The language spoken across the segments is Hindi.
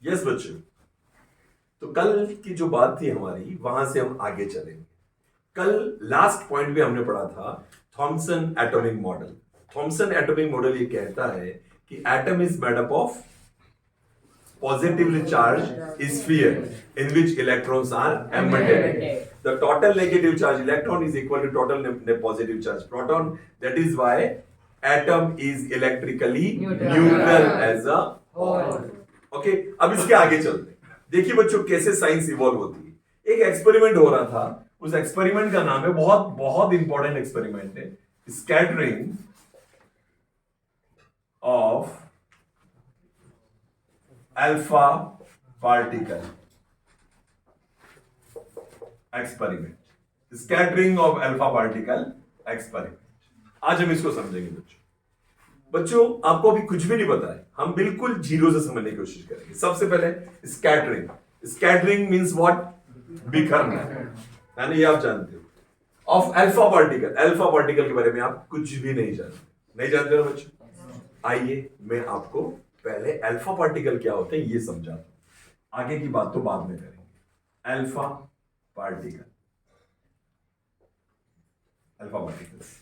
यस बच्चों, तो कल की जो बात थी हमारी वहां से हम आगे चलेंगे। कल लास्ट पॉइंट में हमने पढ़ा था Thomson atomic model. Thomson atomic model ये कहता है कि atom is made up of positively charged sphere in which electrons are embedded. The total negative charge electron is equal to total positive charge proton. That is why atom is electrically neutral as a whole. Okay, अब इसके आगे चलते हैं। देखिए बच्चों कैसे साइंस इवॉल्व होती है। एक एक्सपेरिमेंट हो रहा था, उस एक्सपेरिमेंट का नाम है, बहुत बहुत इंपॉर्टेंट एक्सपेरिमेंट है, scattering of alpha particle experiment. Scattering of alpha particle experiment. आज हम इसको समझेंगे बच्चों। बच्चों आपको अभी कुछ भी नहीं पता है, हम बिल्कुल जीरो से समझने की कोशिश करेंगे। सबसे पहले स्कैटरिंग। Scattering means what? बिखरना, यानी ये आप जानते हो। Of alpha particle, alpha particle के बारे में आप कुछ भी नहीं जानते, नहीं जानते ना बच्चों। आइए मैं आपको पहले अल्फा पार्टिकल क्या होते हैं ये समझाता हूं, आगे की बात तो बाद में करेंगे। अल्फा पार्टिकल, अल्फा पार्टिकल्स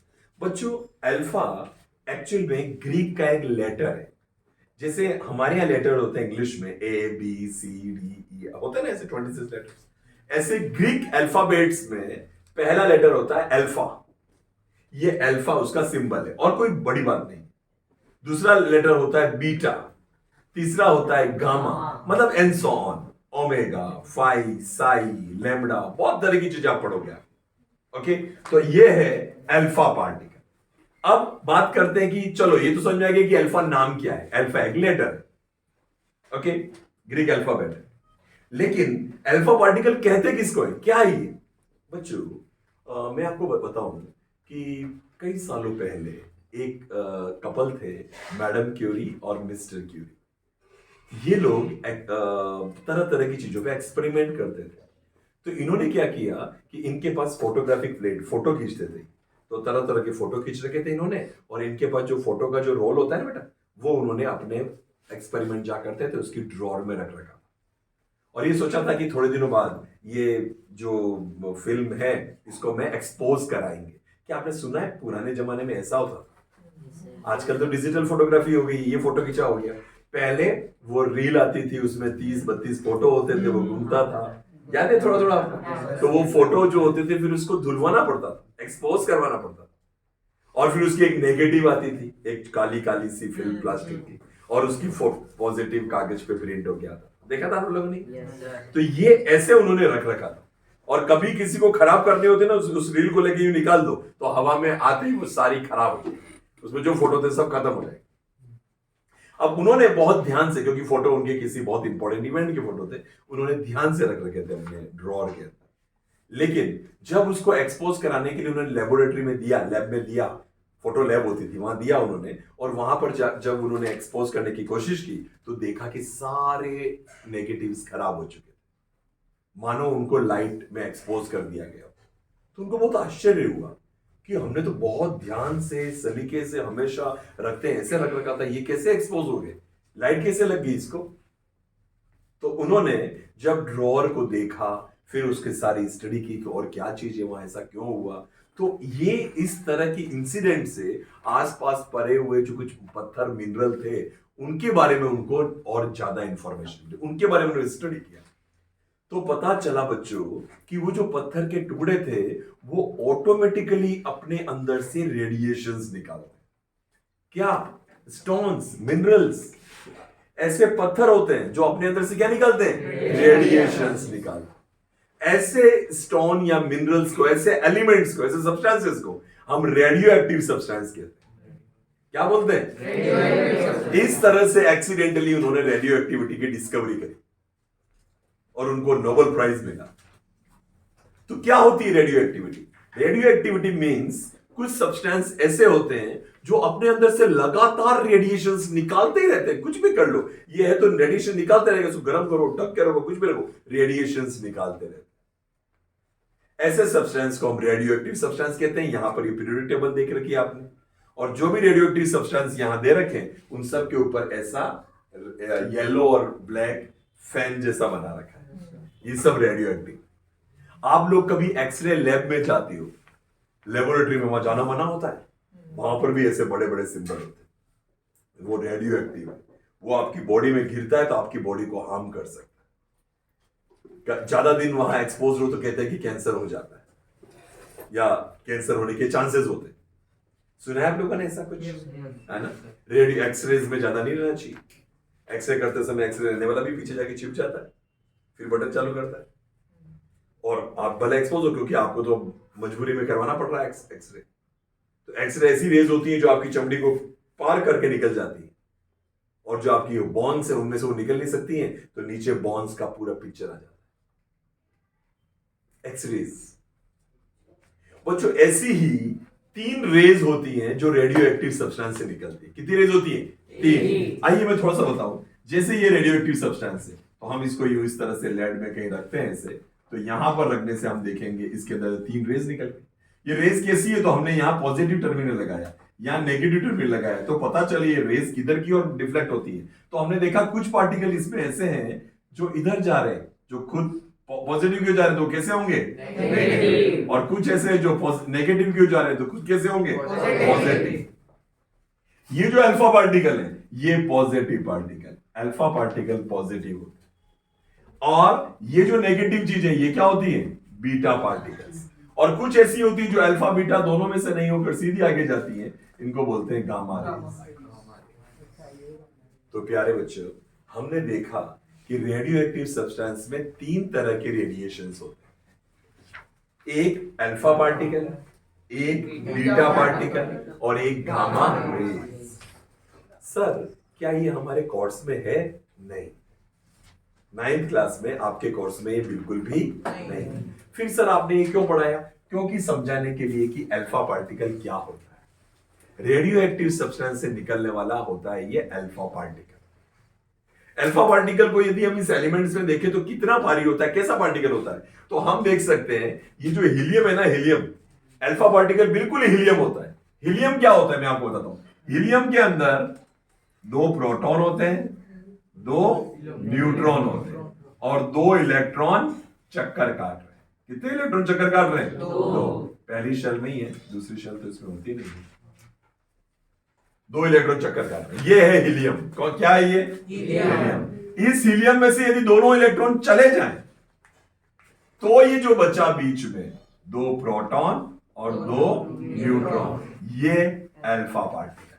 बच्चों, अल्फा एक्चुअल में ग्रीक का एक लेटर है। जैसे हमारे यहां लेटर होते हैं इंग्लिश में A B C D E, होते हैं ना ऐसे 26 लेटर्स, ऐसे ग्रीक अल्फाबेट्स में पहला लेटर होता है अल्फा। ये अल्फा उसका सिंबल है और कोई बड़ी बात नहीं। दूसरा लेटर होता है बीटा, तीसरा होता है गामा, मतलब and so on, omega, phi, psi, lambda, बहुत तरह की चीजें आप पढ़ोगे आप। ओके, तो ये है अल्फा पार्टिकल। अब बात करते हैं कि चलो ये तो समझ में आ गया कि अल्फा नाम क्या है। अल्फा एक लेटर है, ओके, ग्रीक अल्फाबेट है। लेकिन अल्फा पार्टिकल कहते किसको है, क्या है ये बच्चों? मैं आपको बताऊं कि कई सालों पहले एक कपल थे, मैडम क्यूरी और मिस्टर क्यूरी। ये लोग तरह तरह की चीजों पे एक्सपेरिमेंट करते थे। तो इन्होंने क्या किया कि इनके पास फोटोग्राफिक प्लेट, फोटो खींचते थे, तो तरह तरह के फोटो खींच रखे थे इन्होंने। और इनके पास जो फोटो का जो रोल होता है ना बेटा, वो उन्होंने अपने एक्सपेरिमेंट जा करते थे उसकी ड्रॉर में रख रखा। और ये सोचा था कि थोड़े दिनों बाद ये जो फिल्म है इसको मैं एक्सपोज कराएंगे। क्या आपने सुना है पुराने जमाने में ऐसा होता था? आजकल तो डिजिटल फोटोग्राफी हो गई, ये फोटो खींचा हो गया। पहले वो रील आती थी, उसमें 30-32 फोटो होते थे, वो घूमता था, याद है थोड़ा थोड़ा आपको? तो वो फोटो जो होते थे फिर उसको धुलवाना पड़ता था, एक्सपोज करवाना पड़ता था। और फिर उसकी एक नेगेटिव आती थी, एक काली काली सी फिल्म प्लास्टिक की, और उसकी पॉजिटिव कागज पे प्रिंट हो गया था। देखा था आप लोगों ने? तो ये ऐसे उन्होंने रख रखा था। और कभी किसी को खराब करने होते ना, उस रील को लेके यूं निकाल दो तो हवा में आते ही वो सारी खराब हो जाएगी, उसमें जो फोटो थे सब खत्म हो जाएंगे। अब उन्होंने बहुत ध्यान से, क्योंकि फोटो उनके किसी बहुत इंपॉर्टेंट इवेंट के फोटो थे, उन्होंने ध्यान से रख रखे थे अपने ड्रॉर के अंदर। लेकिन जब उसको एक्सपोज कराने के लिए उन्होंने लेबोरेटरी में दिया, लैब में दिया, फोटो लैब होती थी वहां दिया उन्होंने, और वहां पर जब उन्होंने एक्सपोज करने की कोशिश की तो देखा कि सारे नेगेटिव्स खराब हो चुके थे, मानो उनको लाइट में एक्सपोज कर दिया गया। तो उनको बहुत आश्चर्य हुआ कि हमने तो बहुत ध्यान से, सलीके से हमेशा रखते हैं, ऐसे रख रखा था, ये कैसे एक्सपोज हो गए, लाइट कैसे लग गई इसको? तो उन्होंने जब ड्रॉअर को देखा, फिर उसकी सारी स्टडी की कि और क्या चीज है वहां, ऐसा क्यों हुआ। तो ये इस तरह की इंसिडेंट से आसपास पड़े हुए जो कुछ पत्थर, मिनरल थे, उनके बारे में उनको और ज्यादा इंफॉर्मेशन मिली, उनके बारे में उन्होंने स्टडी किया। तो पता चला बच्चों कि वो जो पत्थर के टुकड़े थे वो ऑटोमेटिकली अपने अंदर से रेडिएशंस निकालते। क्या? स्टोन्स, मिनरल्स, ऐसे पत्थर होते हैं जो अपने अंदर से क्या निकालते हैं? रेडिएशंस निकालते। ऐसे स्टोन या मिनरल्स को, ऐसे एलिमेंट्स को, ऐसे सब्सटेंसेस को हम रेडियो एक्टिव सब्सटेंस कहते हैं। क्या बोलते हैं? इस तरह से एक्सीडेंटली उन्होंने रेडियो एक्टिविटी की डिस्कवरी करी और उनको नोबेल प्राइज मिला। तो क्या होती है radio activity? Radio activity means कुछ सब्सटेंस ऐसे होते हैं जो अपने अंदर से लगातार रेडिएशंस निकालते ही रहते हैं। कुछ भी कर लो, ये है तो रेडिएशन निकालते रहेगा, उसको गर्म करो, ढक के रखो, कुछ भी रखो, रेडिएशंस निकालते रहते हैं। ऐसे सब्सटेंस को हम रेडियो एक्टिव सब्सटेंस कहते हैं। यहां पर ये पीरियोडिक टेबल देख रखी है आपने, और जो भी रेडियो एक्टिव सब्सटेंस यहां दे रखे हैं उन सब के ऊपर ऐसा येलो और ब्लैक फैन जैसा बना रखा है, ये सब रेडियो एक्टिव। आप लोग कभी एक्सरे लैब में जाते हो, लेबोरेटरी में वहां जाना मना होता है, वहां पर भी ऐसे बड़े बड़े सिंबल होते हैं, वो रेडियो एक्टिव है। वो आपकी बॉडी में गिरता है तो आपकी बॉडी को हार्म कर सकता है। ज्यादा दिन वहां एक्सपोज हो तो कहते हैं कि कैंसर हो जाता है या कैंसर होने के चांसेस होते हैं। सुना है आप लोगों ने ऐसा कुछ, है ना? रेडियो एक्सरेज में ज्यादा नहीं रहना चाहिए। एक्सरे करते समय एक्सरे लेने वाला भी पीछे जाके छिप जाता है, फिर बटन चालू करता है और आप भले एक्सपोज हो, क्योंकि आपको तो मजबूरी में करवाना पड़ रहा है एक्सरे। तो एक्सरे ऐसी रेज होती है जो आपकी चमड़ी को पार करके निकल जाती है, और जो आपकी बॉन्स है उनमें से वो निकल नहीं सकती हैं, तो नीचे बॉन्स का पूरा पिक्चर आ जाता है। एक्सरेज बच्चों, ऐसी ही 3 रेज होती हैं जो रेडियो एक्टिव सब्सटेंस से निकलती है। कितनी रेज होती है? 3। आइए मैं थोड़ा सा बताऊं। जैसे ये रेडियो एक्टिव सब्सटेंस है, तो हम इसको इस तरह से लेड में कहीं रखते हैं ऐसे, तो यहां पर रखने से हम देखेंगे इसके अंदर 3 रेज निकल गई। ये रेज कैसी है? तो हमने यहाँ पॉजिटिव टर्मिनल लगाया, यहाँ नेगेटिव टर्मिनल लगाया, तो पता चले ये रेज किधर की और डिफ्लेक्ट होती है। तो हमने देखा कुछ पार्टिकल इसमें ऐसे हैं जो इधर जा रहे हैं, जो खुद पॉजिटिव क्यों जा रहे हैं तो कैसे होंगे? नेगेटिव। और कुछ ऐसे जो नेगेटिव क्यों जा रहे हैं तो खुद कैसे होंगे? पॉजिटिव। ये जो अल्फा पार्टिकल है, ये positive particle, alpha particle positive होते हैं। और ये जो नेगेटिव चीज है, ये क्या होती है? Beta particles. और कुछ ऐसी होती है जो अल्फा बीटा दोनों में से नहीं होकर सीधी आगे जाती है, इनको बोलते हैं गामा रेज। तो प्यारे बच्चों, हमने देखा कि रेडियो एक्टिव सब्सटेंस में 3 तरह के रेडिएशंस होते हैं। एक अल्फा पार्टिकल, एक बीटा पार्टिकल और एक गामा रेज। सर, क्या ये हमारे कोर्स में है? नहीं। 9th क्लास में आपके कोर्स में ये बिल्कुल भी नहीं। फिर सर आपने ये क्यों पढ़ाया? क्योंकि समझाने के लिए कि अल्फा पार्टिकल क्या होता है। रेडियो एक्टिव सब्सटेंस से निकलने वाला होता है ये अल्फा पार्टिकल। अल्फा पार्टिकल को यदि हम इस एलिमेंट्स में देखें तो कितना भारी होता है, कैसा पार्टिकल होता है? तो हम देख सकते हैं ये जो हीलियम है ना, हीलियम, अल्फा पार्टिकल बिल्कुल हीलियम होता है। हीलियम क्या होता है मैं आपको बताता हूं। हीलियम के अंदर 2 प्रोटॉन होते हैं, 2 न्यूट्रॉन होते हैं और 2 इलेक्ट्रॉन चक्कर काट रहे हैं। कितने इलेक्ट्रॉन चक्कर काट रहे हैं? 2। पहली शेल में ही है, दूसरी शेल तो इसमें होती नहीं है। 2 इलेक्ट्रॉन चक्कर काट रहे हैं। ये है हीलियम। क्या है ये? हीलियम। इस हीलियम में से यदि दोनों इलेक्ट्रॉन चले जाएं, तो ये जो बचा बीच में 2 प्रोटॉन और 2 न्यूट्रॉन, ये अल्फा पार्टिकल है।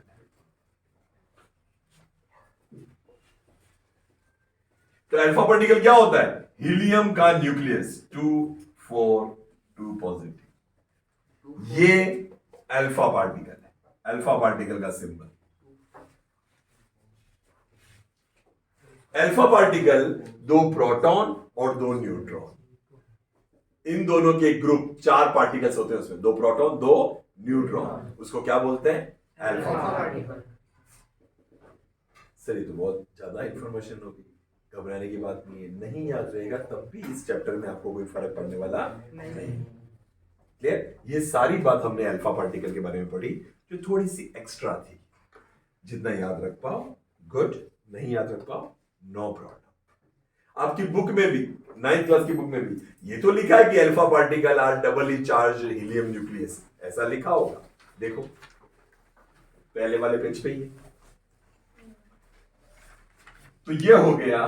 तो अल्फा पार्टिकल क्या होता है? हीलियम का न्यूक्लियस 2 4 2 पॉजिटिव, ये अल्फा पार्टिकल है। अल्फा पार्टिकल का सिंबल। अल्फा पार्टिकल 2 प्रोटॉन और 2 न्यूट्रॉन, इन दोनों के ग्रुप 4 पार्टिकल्स होते हैं उसमें, 2 प्रोटॉन 2 न्यूट्रॉन, उसको क्या बोलते हैं? Alpha particle. सर ये तो बहुत ज्यादा इंफॉर्मेशन होगी, घबराने की बात नहीं है। नहीं याद रहेगा तब भी इस चैप्टर में आपको कोई फर्क पड़ने वाला नहीं। क्लियर? ये सारी बात हमने अल्फा पार्टिकल के बारे में पढ़ी, जो थोड़ी सी एक्स्ट्रा थी। जितना याद रख पाओ गुड, नहीं याद रख पाओ नो प्रॉब्लम। आपकी बुक में भी, 9th क्लास की बुक में भी ये तो लिखा है कि alpha particle are doubly charged helium nucleus, ऐसा लिखा होगा। देखो पहले वाले पेज पे ही। तो ये हो गया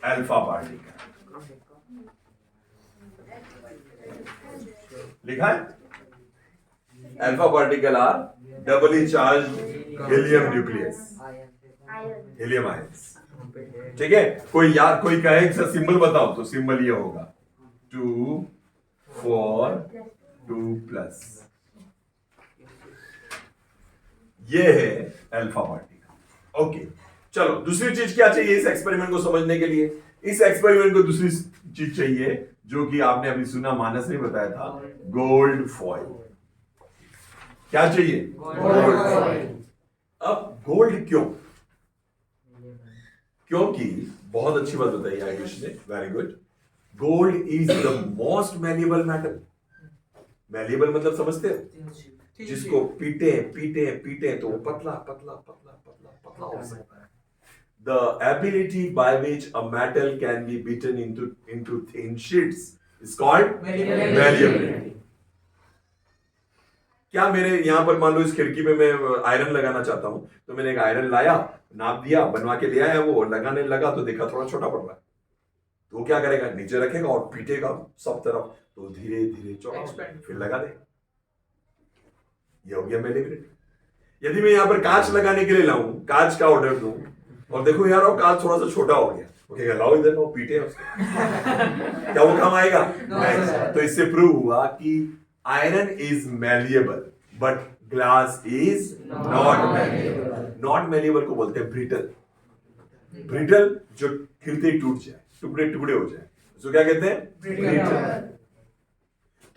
अल्फा पार्टिकल, लिखा है alpha particle are doubly charged helium nucleus, helium ions. ठीक है? कोई कहे इसका सिंबल बताओ, तो सिंबल ये होगा 2 4 2 प्लस। ये है अल्फा पार्टिकल। ओके, चलो दूसरी चीज क्या चाहिए इस एक्सपेरिमेंट को समझने के लिए? इस एक्सपेरिमेंट को दूसरी चीज चाहिए जो कि आपने अभी सुना, मानस ने बताया था, गोल्ड फॉइल। क्या चाहिए? Gold foil. अब गोल्ड क्यों? क्योंकि बहुत अच्छी बात बताई आयुष ने, very good. Gold is the most malleable metal. Malleable मतलब समझते हो? जिसको पीटे पीटे पीटे तो पतला पतला पतला पतला पतला हो सकता है। the ability by which a metal can be beaten into thin sheets is called malleability. क्या मेरे यहाँ पर मान लो इस खिड़की पे मैं आयरन लगाना चाहता हूं, तो मैंने एक आयरन लाया, नाप दिया, बनवा के ले आया, वो लगाने लगा तो देखा थोड़ा छोटा पड़ रहा है, तो वो क्या करेगा, नीचे रखेगा और पीटेगा सब तरफ, तो धीरे धीरे चौड़ा फिर लगा देगा। ये हो गया मैलिब्रेट। यदि मैं यहाँ पर कांच लगाने के लिए लाऊं, कांच का ऑर्डर दूं और देखो यार वो कांच थोड़ा सा छोटा हो गया, ओके लाओ इधर, वो पीटे उसको क्या वो काम आएगा? नहीं। तो इससे प्रूव हुआ कि iron is malleable but glass is not malleable. Not malleable को बोलते हैं ब्रिटल। ब्रिटल जो खिलते ही टूट जाए, टुकड़े टुकड़े हो जाए, उसको क्या कहते हैं? ब्रिटल।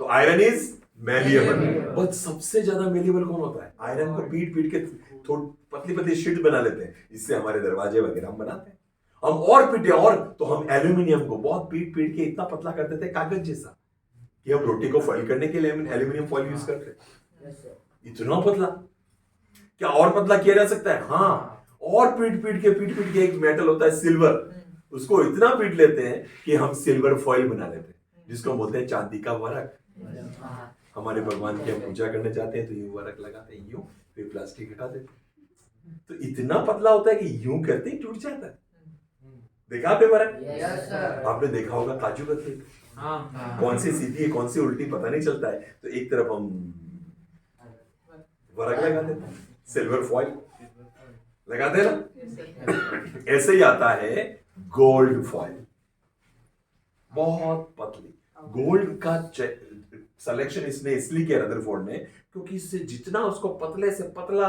तो आयरन इज मैलिएबल, बट सबसे ज्यादा मैलिएबल कौन होता है? आयरन को पीट पीट के थोड़ी पतली पतली शीट बना लेते हैं, इससे हमारे दरवाजे वगैरह हम बनाते हैं। हम और पीटे और, तो हम एल्यूमिनियम को बहुत पीट पीट के इतना पतला कर देते हैं कागज जैसा, कि हम रोटी को फॉइल करने के लिए एल्यूमिनियम फॉइल यूज करते हैं। इतना पतला, क्या और पतला किया जा सकता है? हाँ, और पीट पीट के एक मेटल होता है सिल्वर, उसको इतना पीट लेते हैं कि हम सिल्वर फॉइल बना लेते हैं, जिसको बोलते हैं चांदी का वरक। हमारे भगवान की हम पूजा करने जाते हैं तो यूं वरक लगाते हैं, यूं, फिर प्लास्टिक हटा देते हैं, तो इतना पतला होता है कि यूं करते ही टूट जाता है। देखा आपने वरक? आपने देखा होगा काजू कतली, कौन सी सीधी है कौन सी उल्टी पता नहीं चलता है, तो एक तरफ हम वरक लगा देते हैं, सिल्वर फॉइल लगाते हैं ना। ऐसे ही आता है गोल्ड फॉइल, बहुत पतली। गोल्ड का सिलेक्शन इसने इसलिए किया रदरफोर्ड ने, क्योंकि इससे जितना उसको पतले से पतला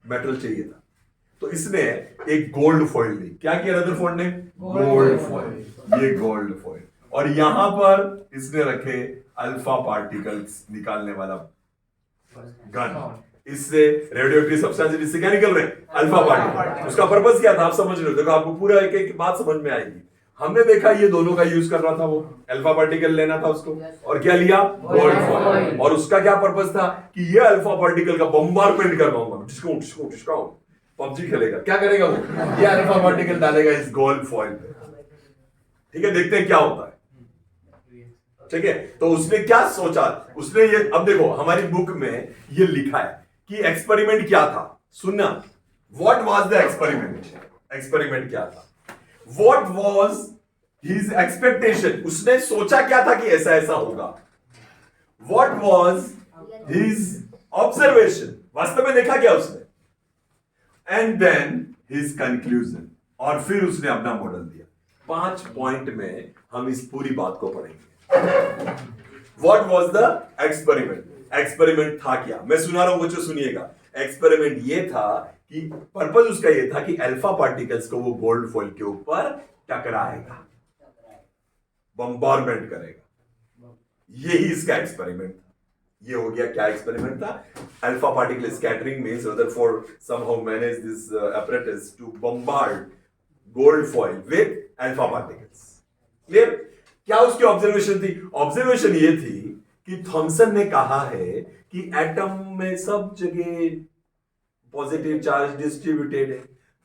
मेटल चाहिए था, तो इसने एक गोल्ड फॉइल ली। क्या किया रदरफोर्ड ने? Gold foil. ये गोल्ड फॉइल, और यहां पर इसने रखे अल्फा पार्टिकल्स निकालने वाला गन। इससे रेडियोएक्टिव सब्सटेंस इससे क्या निकल रहे हैं? Alpha particle. उसका पर्पस क्या था आप समझ रहे हो? देखो आपको पूरा एक एक बात समझ में आएगी। हमने देखा ये दोनों का यूज कर रहा था, वो अल्फा पार्टिकल लेना था उसको, और क्या लिया? Gold foil. और उसका क्या पर्पस था कि ये अल्फा पार्टिकल का बम्बारमेंट करवाऊंगा, जिसको पबजी खेलेगा, क्या करेगा वो? ये अल्फा पार्टिकल डालेगा इस गोल्ड फॉइल पे। ठीक है, देखते हैं क्या होता है। ठीक है, तो उसने क्या सोचा, उसने ये, अब देखो हमारी बुक में ये लिखा है कि एक्सपेरिमेंट क्या था। सुनना, what was the experiment? Experiment क्या था? What was his expectation? उसने सोचा क्या था कि ऐसा ऐसा होगा। What was his observation? वास्तव में देखा क्या उसने? एंड देन हिज कंक्लूजन, और फिर उसने अपना मॉडल दिया। 5 पॉइंट में हम इस पूरी बात को पढ़ेंगे। What was the experiment? Experiment था क्या? मैं सुना रहा हूं, बच्चों सुनिएगा। एक्सपेरिमेंट ये था कि पर्पस उसका ये था कि अल्फा पार्टिकल्स को वो गोल्ड फॉइल के ऊपर टकराएगा, बम्बारमेंट करेगा। यही इसका एक्सपेरिमेंट था। ये हो गया क्या एक्सपेरिमेंट था? Alpha particle scattering means Rutherford somehow managed this apparatus to bombard gold foil with alpha particles. Clear? क्या उसकी ऑब्जर्वेशन थी? ऑब्जर्वेशन ये थी कि थॉमसन ने कहा है कि एटम में सब जगह पॉजिटिव चार्ज डिस्ट्रीब्यूटेड है,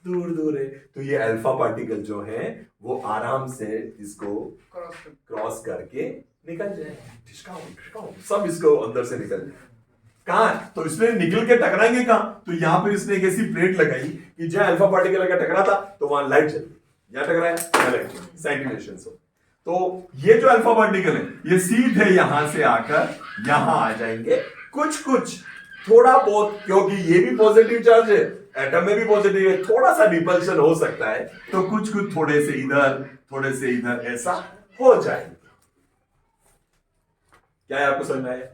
दूर दूर है, तो ये अल्फा पार्टिकल जो है वो आराम से इसको क्रॉस करके निकल जाए, सब इसको अंदर से निकल जाए। कहां? तो इसने निकल के टकराएंगे कहां? तो यहां पर इसने एक ऐसी प्लेट लगाई कि जहां अल्फा पार्टिकल अगर टकरा था तो वहां लाइट चलती, यहां टकराया लाइट चलती, साइंटिफिकेशन से। तो ये जो अल्फा पार्टिकल है ये सीधे यहां से आकर यहां आ जाएंगे, कुछ कुछ थोड़ा बहुत, क्योंकि ये भी पॉजिटिव चार्ज है, एटम में भी पॉजिटिव है, थोड़ा सा रिपल्शन हो सकता है, तो कुछ कुछ थोड़े से इधर ऐसा हो जाएंगे। क्या है आपको समझ में आया?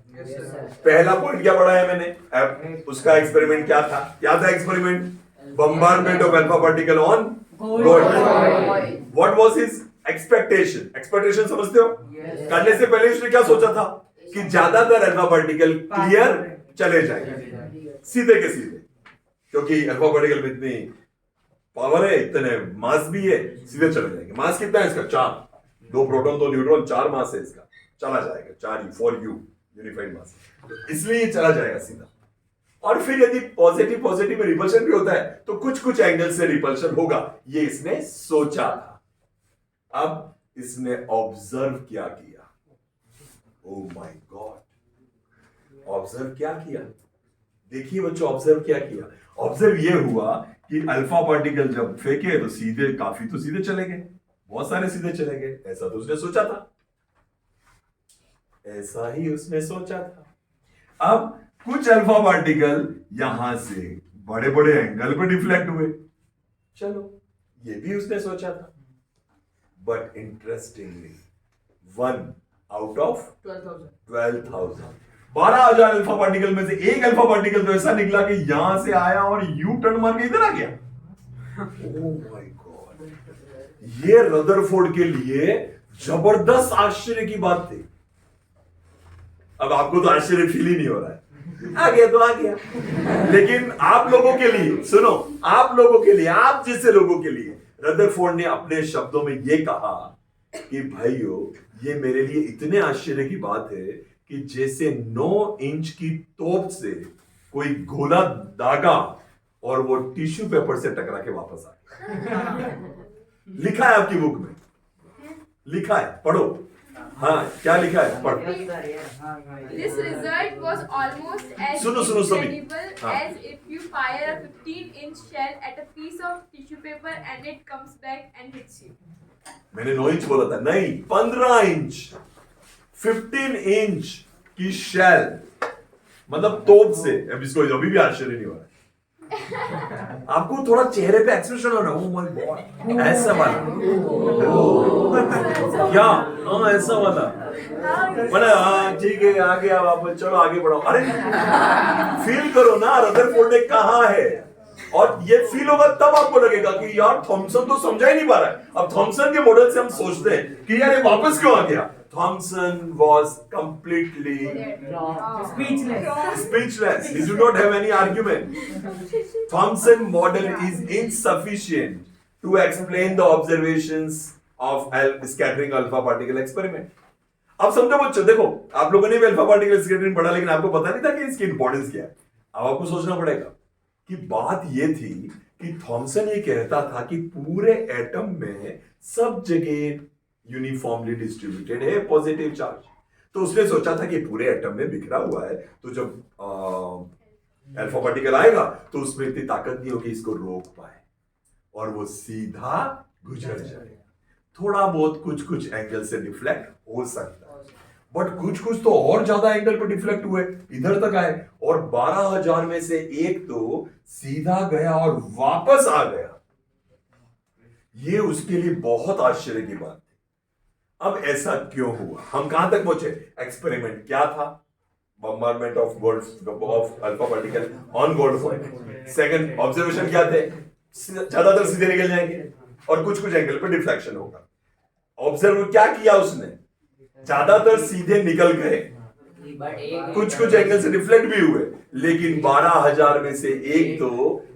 पहला पॉइंट क्या पढ़ा है मैंने? उसका एक्सपेरिमेंट क्या था? Experiment? Bombardment of alpha particle on gold. What was his expectation समझते हो? करने से पहले उसने क्या सोचा था कि ज्यादातर अल्फा पार्टिकल क्लियर चले जाएंगे, सीधे के सीधे, क्योंकि अल्फा पार्टिकल में इतनी पावर है, इतने मास भी है, सीधे चले जाएंगे। मास कितना है इसका? 4, 2 प्रोटॉन 2 न्यूट्रॉन, 4 मास है इसका, चला जाएगा 4 फॉर यू यूनिफाइड मास, तो इसलिए चला जाएगा सीधा। और फिर यदि पॉजिटिव पॉजिटिव में रिपल्शन भी होता है तो कुछ कुछ एंगल से रिपल्शन होगा, ये इसने सोचा था। अब इसने ऑब्जर्व क्या किया? ओ माय गॉड, ऑब्जर्व क्या किया? देखिए बच्चों, ऑब्जर्व क्या किया? ऑब्जर्व ये हुआ कि अल्फा पार्टिकल जब फेंके तो सीधे, काफी तो सीधे चले गए, बहुत सारे सीधे चले गए। ऐसा तो उसने सोचा था, ऐसा ही उसने सोचा था। अब कुछ अल्फा पार्टिकल यहां से बड़े बड़े एंगल पर डिफ्लेक्ट हुए, चलो ये भी उसने सोचा था। But interestingly 1 out of 12,000, 12,000 alpha particle में से एक अल्फा पार्टिकल तो ऐसा निकला कि यहां से आया और यू टर्न मार के इधर आ गया। ओह माय गॉड, ये रदरफोर्ड के लिए जबरदस्त आश्चर्य की बात थी। अब आपको तो आश्चर्य फील ही नहीं हो रहा है, आ गया तो आ गया, लेकिन आप लोगों के लिए, सुनो, आप लोगों के लिए, आप जैसे लोगों के लिए रदरफोर्ड ने अपने शब्दों में यह कहा कि भाइयों, ये मेरे लिए इतने आश्चर्य की बात है कि जैसे 9 इंच की तोप से कोई गोला दागा और वो टिश्यू पेपर से टकरा के वापस आ गया। लिखा है आपकी बुक में, लिखा है, पढ़ो। हाँ, क्या लिखा है? पढ़। This result was almost as सुनो सभी। incredible as if you fire a 15-inch shell at a piece of tissue paper and it comes back and hits you. मैंने 9 इंच बोला था, नहीं 15 इंच, 15 इंच की शेल, मतलब तोप से। अब इसको अभी भी आश्चर्य नहीं हो रहा है आपको? थोड़ा चेहरे पे एक्सप्रेशन हो रहा है, ओह माय गॉड, ऐसा वाला क्या? हाँ, ऐसा वाला, मतलब हाँ ठीक है, आगे आप चलो आगे बढ़ो। अरे फील करो ना, रदरफोर्ड ने कहा है, और ये फील होगा तब आपको लगेगा कि यार थॉमसन तो समझा ही नहीं पा रहा है। अब थॉमसन के मॉडल से हम सोचते हैं कि यार ये वापस क्यों आ गया? Thomson was completely speechless. He did not have any argument. Thomson model is insufficient to explain the observations of scattering alpha particle experiment. अब समझो बच्चों, देखो आप लोगों ने भी अल्फा पार्टिकल स्कैटरिंग पढ़ा, लेकिन आपको पता नहीं था कि इसकी इंपॉर्टेंस क्या है। अब आपको सोचना पड़ेगा कि बात यह थी कि थॉमसन ये कहता था कि पूरे एटम में सब जगह यूनिफॉर्मली डिस्ट्रीब्यूटेड है पॉजिटिव चार्ज। तो उसने सोचा था कि पूरे एटम में बिखरा हुआ है, तो जब अल्फा पार्टिकल आएगा तो उसमें इतनी ताकत नहीं होगी इसको रोक पाए और वो सीधा गुजर जाए। थोड़ा बहुत कुछ कुछ एंगल से डिफ्लेक्ट हो सकता है, बट कुछ कुछ तो और ज्यादा एंगल पर डिफ्लेक्ट हुए, इधर तक आए, और 12,000 में से एक तो सीधा गया और वापस आ गया। ये उसके लिए बहुत आश्चर्य की बात थी। अब ऐसा क्यों हुआ? हम कहां तक पहुंचे? एक्सपेरिमेंट क्या था? Bombardment of gold of alpha particle on gold foil. Second observation क्या थे? ज्यादातर सीधे निकल जाएंगे और कुछ कुछ एंगल पर डिफ्लेक्शन होगा। ऑब्जर्व क्या किया उसने? ज्यादातर सीधे निकल गए, कुछ कुछ एंगल से डिफ्लेक्ट भी हुए, लेकिन 12,000 में से एक तो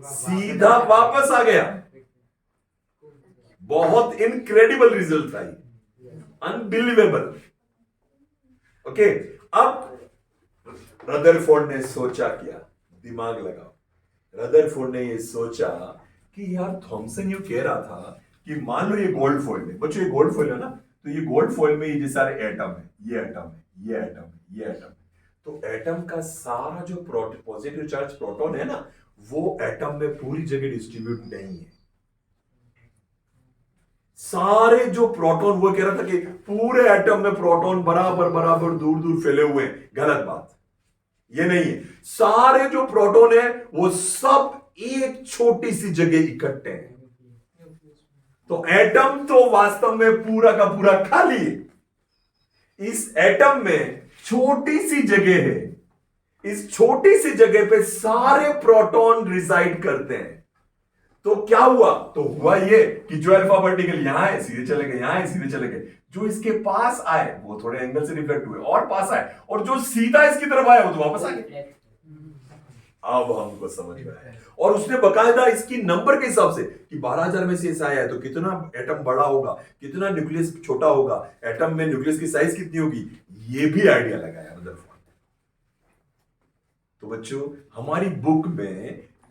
सीधा वापस आ गया। बहुत इनक्रेडिबल रिजल्ट था, अनबिलीवेबल। ओके, अब रदरफोर्ड ने सोचा क्या? दिमाग लगाओ। रदरफोर्ड ने ये सोचा कि यार थॉमसन ये कह रहा था कि मान लो ये गोल्ड फॉइल है, बच्चों ये गोल्ड फॉइल है ना, तो ये गोल्ड फॉइल में ये सारे एटम है, ये एटम है, ये एटम है, ये एटम है। तो एटम का सारा जो पॉजिटिव चार्ज प्रोटॉन है ना, वो एटम में पूरी जगह डिस्ट्रीब्यूट नहीं है। सारे जो प्रोटॉन, वो कह रहा था कि पूरे एटम में प्रोटॉन बराबर बराबर दूर दूर फैले हुए हैं। गलत बात, ये नहीं है। सारे जो प्रोटॉन है वो सब एक छोटी सी जगह इकट्ठे हैं। तो एटम तो वास्तव में पूरा का पूरा खाली है। इस एटम में छोटी सी जगह है, इस छोटी सी जगह पे सारे प्रोटॉन रिसाइड करते हैं। तो क्या हुआ? तो हुआ ये कि जो अल्फा पार्टिकल यहां है सीधे चले गए, यहां है सीधे चले गए, जो इसके पास आए वो थोड़े एंगल से रिफ्लेक्ट हुए और पास आए, और जो सीधा इसकी तरफ आया वो तो वापस आ गए। अब हमको समझ में आया। और उसने बकायदा इसकी नंबर के हिसाब से कि 12,000 में से ऐसा आया है तो कितना एटम बड़ा होगा, कितना न्यूक्लियस छोटा होगा, एटम में न्यूक्लियस की साइज कितनी होगी, ये भी आइडिया लगाया रदरफोर्ड। तो बच्चों हमारी बुक में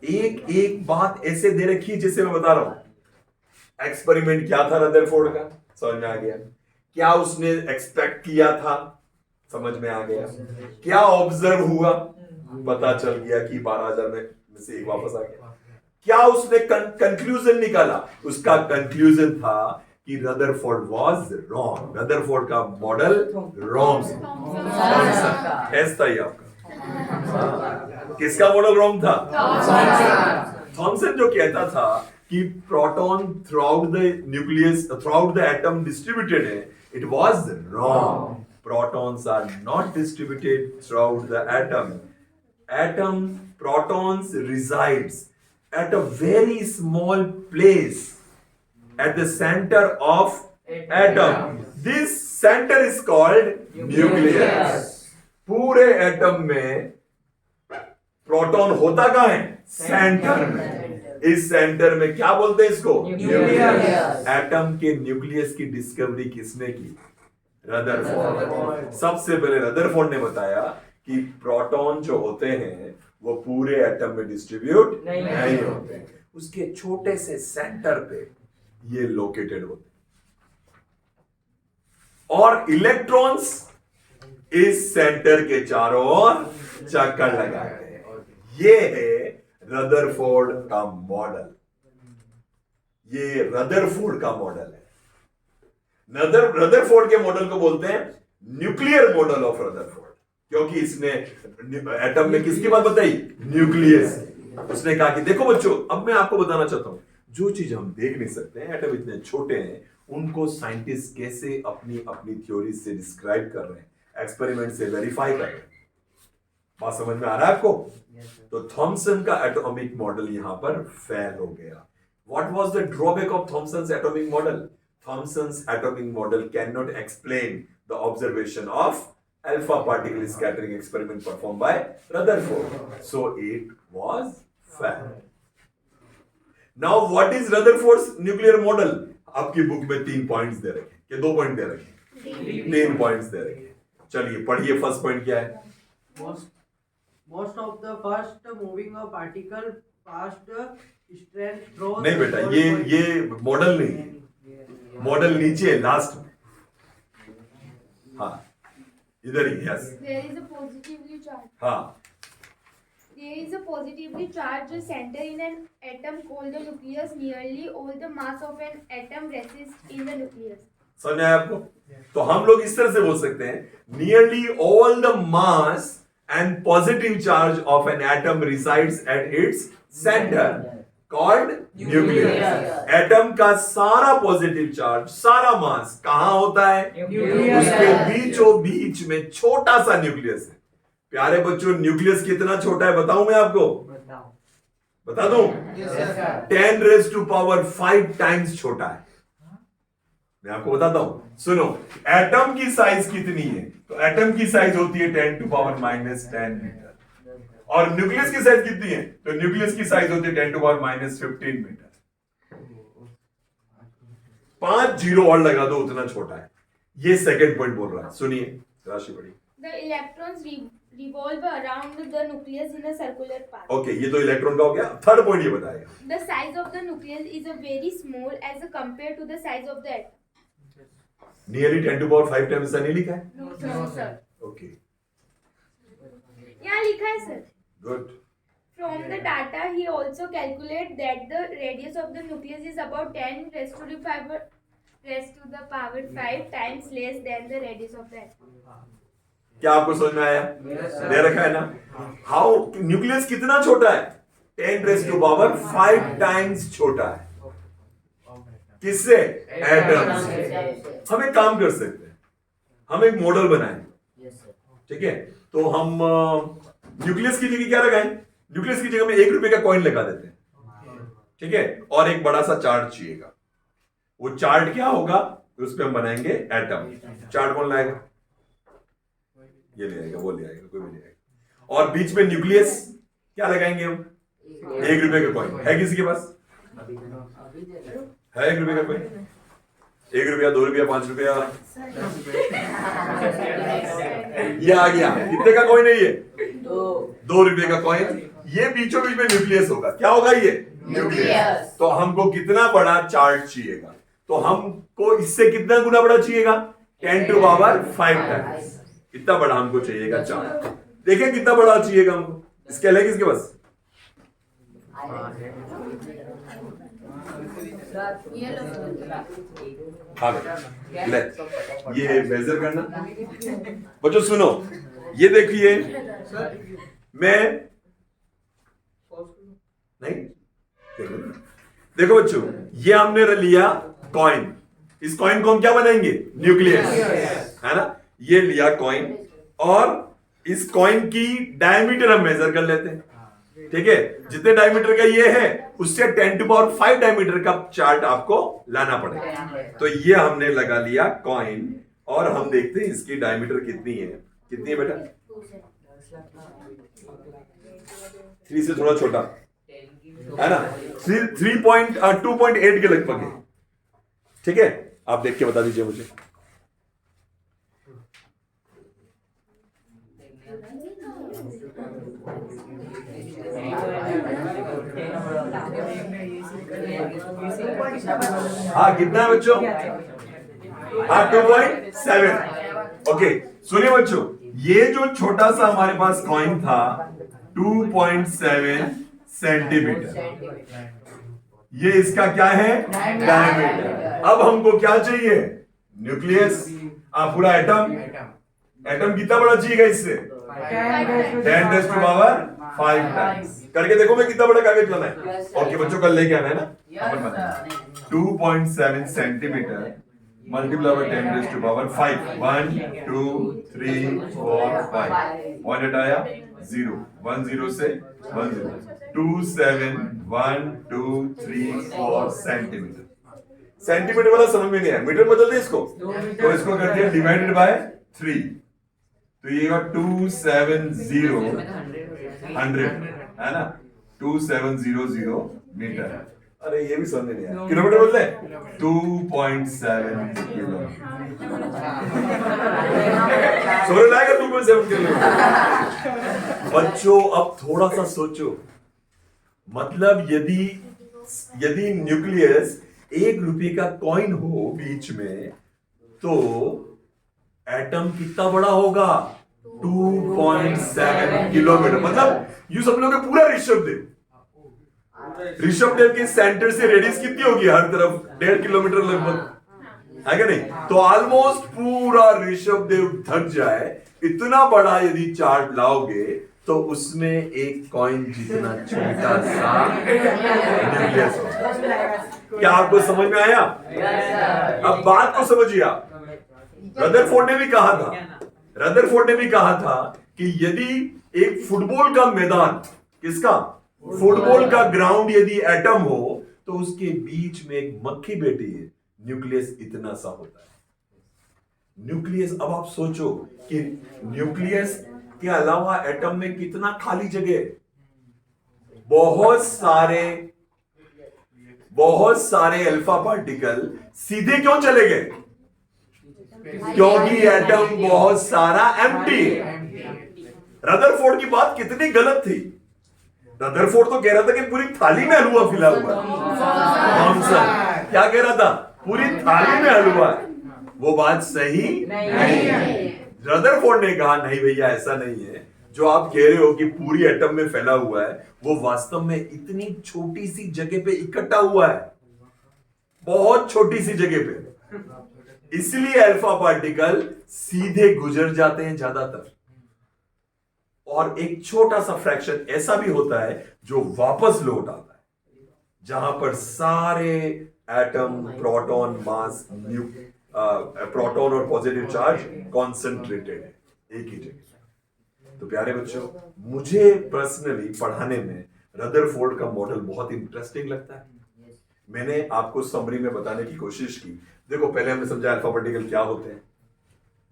एक एक बात ऐसे दे रखी है जैसे मैं बता रहा हूं। एक्सपेरिमेंट क्या था रदरफोर्ड का, समझ में आ गया। क्या उसने एक्सपेक्ट किया था, समझ में आ गया। क्या ऑब्जर्व हुआ, पता चल गया कि 12,000 में से एक वापस आ गया। क्या उसने कंक्लूजन निकाला, उसका कंक्लूजन था कि रदरफोर्ड वाज रॉन्ग, रदरफोर्ड का मॉडल रॉन्ग था ही आपका। किसका मॉडल रॉन्ग था? थॉमसन जो कहता था कि proton throughout the nucleus, throughout the atom distributed है, it was wrong. Protons are not distributed throughout the atom. Protons resides at a very small place at the center of atom. This center is called nucleus. पूरे एटम में प्रोटॉन होता कहाँ है? सेंटर में। इस सेंटर में क्या बोलते हैं इसको? न्यूक्लियस। एटम के न्यूक्लियस की डिस्कवरी किसने की? रदरफोर्ड। सबसे पहले रदरफोर्ड ने बताया कि प्रोटॉन जो होते हैं वो पूरे एटम में डिस्ट्रीब्यूट नहीं होते, उसके छोटे से सेंटर पे ये लोकेटेड होते हैं। और इलेक्ट्रॉन्स इस सेंटर के चारों ओर चक्कर लगाते हैं। ये है रदरफोर्ड का मॉडल। ये रदरफोर्ड का मॉडल है। रदरफोर्ड के मॉडल को बोलते हैं न्यूक्लियर मॉडल ऑफ रदरफोर्ड, क्योंकि इसने एटम में किसकी बात बताई? न्यूक्लियस। उसने कहा कि देखो बच्चों, अब मैं आपको बताना चाहता हूं, जो चीज हम देख नहीं सकते हैं, एटम इतने छोटे हैं, उनको साइंटिस्ट कैसे अपनी अपनी थ्योरी से डिस्क्राइब कर रहे हैं, एक्सपेरिमेंट से वेरीफाई कर रहे हैं। बात समझ में आ रहा है आपको? तो थॉमसन का एटॉमिक मॉडल यहां पर फेल हो गया। What was the drawback of Thomson's atomic model? Thomson's atomic model cannot explain the observation of alpha particle scattering experiment performed by Rutherford. So it was failed. Now what is Rutherford's nuclear model? आपकी बुक में 3 पॉइंट्स दे रखे हैं, 2 पॉइंट दे रखे हैं? 3 पॉइंट्स दे रखे हैं। चलिए पढ़िए, फर्स्ट पॉइंट क्या है? Most of the first moving a particle past strength through नहीं बेटा, ये मॉडल नहीं है, मॉडल नीचे है, लास्ट में। हाँ इधर ही। Yes, There is a positively charged. हाँ There is a positively charged center in an atom called the nucleus. Nearly all the mass of an atom resists in the nucleus. समझ आया आपको? तो हम लोग इस तरह से बोल सकते हैं, nearly all the mass and positive charge of an atom resides at its centre called nucleus. Atom का सारा पॉजिटिव चार्ज, सारा मास कहां होता है? उसके बीचों बीच में छोटा सा न्यूक्लियस है। प्यारे बच्चों, न्यूक्लियस कितना छोटा है बताऊं मैं आपको? बता दूं? 10⁻⁵ टाइम्स छोटा है। मैं आपको बताता हूं, सुनो। एटम की साइज कितनी है? तो एटम की साइज होती है 10⁻⁻10 मीटर। और न्यूक्लियस की साइज कितनी है? तो न्यूक्लियस की साइज होती है 10⁻⁻15 मीटर। 5 जीरो और लगा दो, उतना छोटा है। ये सेकंड पॉइंट बोल रहा है, सुनिए राशि पढ़ी। The electrons revolve around the nucleus in a circular path. Okay, ये तो इलेक्ट्रॉन का हो गया। थर्ड पॉइंट ये बताएगा। The size of the nucleus is a very small as compared to the size of the atom. Nearly 10⁵ times नहीं लिखा है? No, sir. ओके, यहाँ लिखा है sir. Good. From the data, he also calculated that the radius of the nucleus is about 10⁻⁵ times less than the radius of the atom. क्या आपको समझ में आया? दे रखा है ना? हाउ न्यूक्लियस कितना छोटा है? 10⁵ टाइम्स छोटा है। किससे? एटम से। हम एक काम कर सकते हैं, हम एक मॉडल बनाएं, ठीक है? तो हम न्यूक्लियस की जगह क्या लगाएं? न्यूक्लियस की जगह में 1 रुपए का कॉइन लगा देते हैं, ठीक है? और एक बड़ा सा चार्ट चाहिएगा। वो चार्ट क्या होगा? उस पर हम बनाएंगे एटम। चार्ट कौन लाएगा? ये ले आएगा, वो ले आएगा, कोई भी ले आएगा। और बीच में न्यूक्लियस क्या लगाएंगे हम? 1 रुपए का कॉइन। है किसी के पास? है 1 रुपए का कॉइन? 1 रुपया, 2 रुपया, 5 रुपया, ये आ गया। कितने का कॉइन है ये? 2 रुपए का कॉइन। ये बीचों बीच में न्यूक्लियस होगा। क्या होगा ये? न्यूक्लियस। तो हमको कितना बड़ा चार्ट चाहिएगा? तो हमको इससे कितना गुना बड़ा चाहिएगा? 10 टू पावर 5 टाइम्स। इतना बड़ा हमको चाहिएगा चार्ट। देखिए कितना बड़ा चाहिएगा हमको। इसके अलग किसके पास? हाँ ले, ये मेजर करना। बच्चों सुनो, ये देखिए, मैं नहीं देखो बच्चों, ये हमने लिया कॉइन। इस कॉइन को हम क्या बनाएंगे? न्यूक्लियस, है ना? ये लिया कॉइन और इस कॉइन की डायमीटर हम मेजर कर लेते हैं। ठीक है, जितने डायमीटर का ये है उससे 10 टू पावर 5 डायमीटर का चार्ट आपको लाना पड़ेगा। तो ये हमने लगा लिया कॉइन और हम देखते हैं इसकी डायमीटर कितनी है। कितनी है बेटा? 3 से थोड़ा छोटा है ना? 2.8 के लगभग है। ठीक है, आप देख के बता दीजिए मुझे। हाँ कितना है बच्चों? हाँ 2.7। ओके सुनिए बच्चों, ये जो छोटा सा हमारे पास कॉइन था 2.7 सेंटीमीटर, ये इसका क्या है? डायमीटर। अब हमको क्या चाहिए? न्यूक्लियस, पूरा एटम। एटम कितना बड़ा चाहिएगा इससे? 10 टू पावर 5 टाइम्स। करके देखो मैं कितना बड़ा कागज लाना है। ओके बच्चों कल लेके आना है ना? 2.7 centimetre multiply by 10 to power 5। 1 2 3 4 5। Point हटाया 0, 1 0 से 1 0। 2 7 1 2 3 4 सेंटीमीटर। सेंटीमीटर वाला समझ में नहीं आया, मीटर बदल दे इसको। तो इसको कर दिया डिवाइडेड बाय 3, तो ये 270 100 है ना? 2700 मीटर। अरे ये भी समझ नहीं आया, किलोमीटर बोलते हैं 2.7 किलोमीटर। सोरे लाएगा 2.7 किलोमीटर। बच्चों अब थोड़ा सा सोचो, मतलब यदि न्यूक्लियस 1 रुपये का कॉइन हो बीच में, तो एटम कितना बड़ा होगा? 2.7 किलोमीटर। मतलब यू सब लोग पूरा ऋषभदेव के सेंटर से रेडियस कितनी होगी? हर तरफ 1.5 किलोमीटर लगभग, है क्या नहीं? तो ऑलमोस्ट पूरा ऋषभदेव ढक जाए इतना बड़ा यदि चार्ट लाओगे तो उसमें एक कॉइन जितना छोटा सा न्यूक्लियस होगा। क्या आपको समझ में आया? अब बात को समझिए आप। रदरफोर्ड ने भी कहा था कि यदि एक फुटबॉल का मैदान, किसका? फुटबॉल का ग्राउंड यदि एटम हो तो उसके बीच में एक मक्खी बैठी है, न्यूक्लियस इतना सा होता है। न्यूक्लियस, अब आप सोचो कि न्यूक्लियस के अलावा एटम में कितना खाली जगह है? बहुत सारे अल्फा पार्टिकल सीधे क्यों चले गए? क्योंकि एटम बहुत सारा एम्प्टी है। रदरफोर्ड की बात कितनी गलत थी। रदरफोर्ड तो कह रहा था कि पूरी थाली में हलवा फिला हुआ है। थॉमसन क्या कह रहा था? पूरी थाली में हलवा है। वो बात सही नहीं है। रदरफोर्ड ने कहा नहीं भैया ऐसा नहीं है, जो आप कह रहे हो कि पूरी एटम में फैला हुआ है वो वास्तव में इतनी छोटी सी जगह पे इकट्ठा हुआ है, बहुत छोटी सी जगह पे। इसलिए अल्फा पार्टिकल सीधे गुजर जाते हैं ज्यादातर, और एक छोटा सा फ्रैक्शन ऐसा भी होता है जो वापस लौट आता है, जहां पर सारे एटम, प्रोटॉन, मास, प्रोटॉन और पॉजिटिव चार्ज कॉन्सेंट्रेटेड है एक ही जगह। तो प्यारे बच्चों, मुझे पर्सनली पढ़ाने में रदरफोर्ड का मॉडल बहुत इंटरेस्टिंग लगता है। मैंने आपको समरी में बताने की कोशिश की। देखो पहले हमने समझा अल्फा पार्टिकल क्या होते हैं,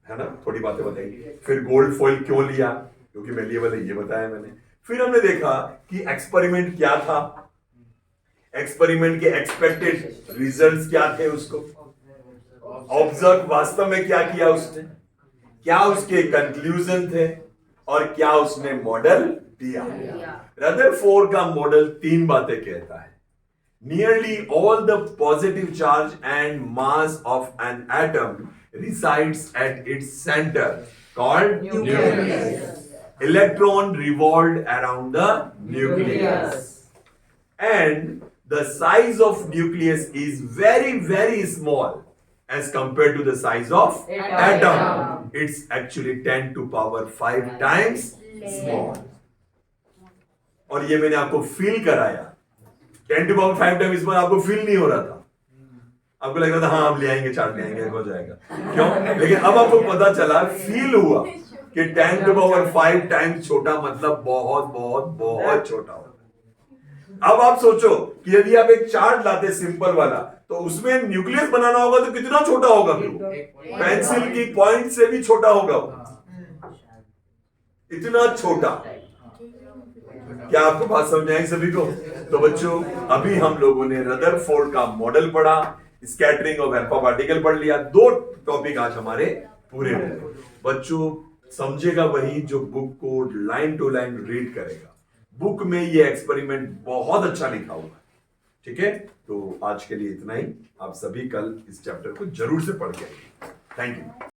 है ना, थोड़ी बातें बताई। फिर गोल्ड फॉइल क्यों लिया, क्योंकि मैलिएबल है, ये बताया मैंने। फिर हमने देखा कि एक्सपेरिमेंट क्या था, एक्सपेरिमेंट के एक्सपेक्टेड रिजल्ट्स क्या थे उसको, अब ऑब्जर्व वास्तव में क्या किया उसने, क्या उसके कंक्लूजन थे और क्या उसने मॉडल दिया। रदरफोर्ड का मॉडल 3 बातें कहता है। Nearly all the positive charge and mass of an atom resides at its center, called nucleus. Electron revolved around the nucleus. And the size of nucleus is very, very small as compared to the size of atom. It's actually 10 to power 5 times small. और ये मैंने आपको फील कराया। 10 to power 5 टाइम्स इसमें आपको फील नहीं हो रहा था, आपको लग रहा था हाँ हम ले आएंगे, चार्ट ले आएंगे, हो जाएगा। क्यों? लेकिन अब आपको पता चला, फील हुआ कि 10 to power 5 टाइम्स छोटा मतलब बहुत बहुत बहुत छोटा होगा। अब आप सोचो कि यदि आप एक चार्ट लाते सिंपल वाला, तो उसमें न्यूक्लियस बनाना होगा तो कितना छोटा होगा, फिर पेंसिल की पॉइंट से भी छोटा होगा, इतना छोटा। क्या आपको बात समझ आई सभी को? तो बच्चों, अभी हम लोगों ने रदरफोर्ड का मॉडल पढ़ा, स्कैटरिंग ऑफ अल्फा पार्टिकल पढ़ लिया। 2 टॉपिक आज हमारे पूरे हो गए। बच्चों समझेगा वही जो बुक को लाइन टू लाइन रीड करेगा। बुक में ये एक्सपेरिमेंट बहुत अच्छा लिखा हुआ है, ठीक है? तो आज के लिए इतना ही। आप सभी कल इस चैप्टर को जरूर से पढ़ के आइए। Thank you.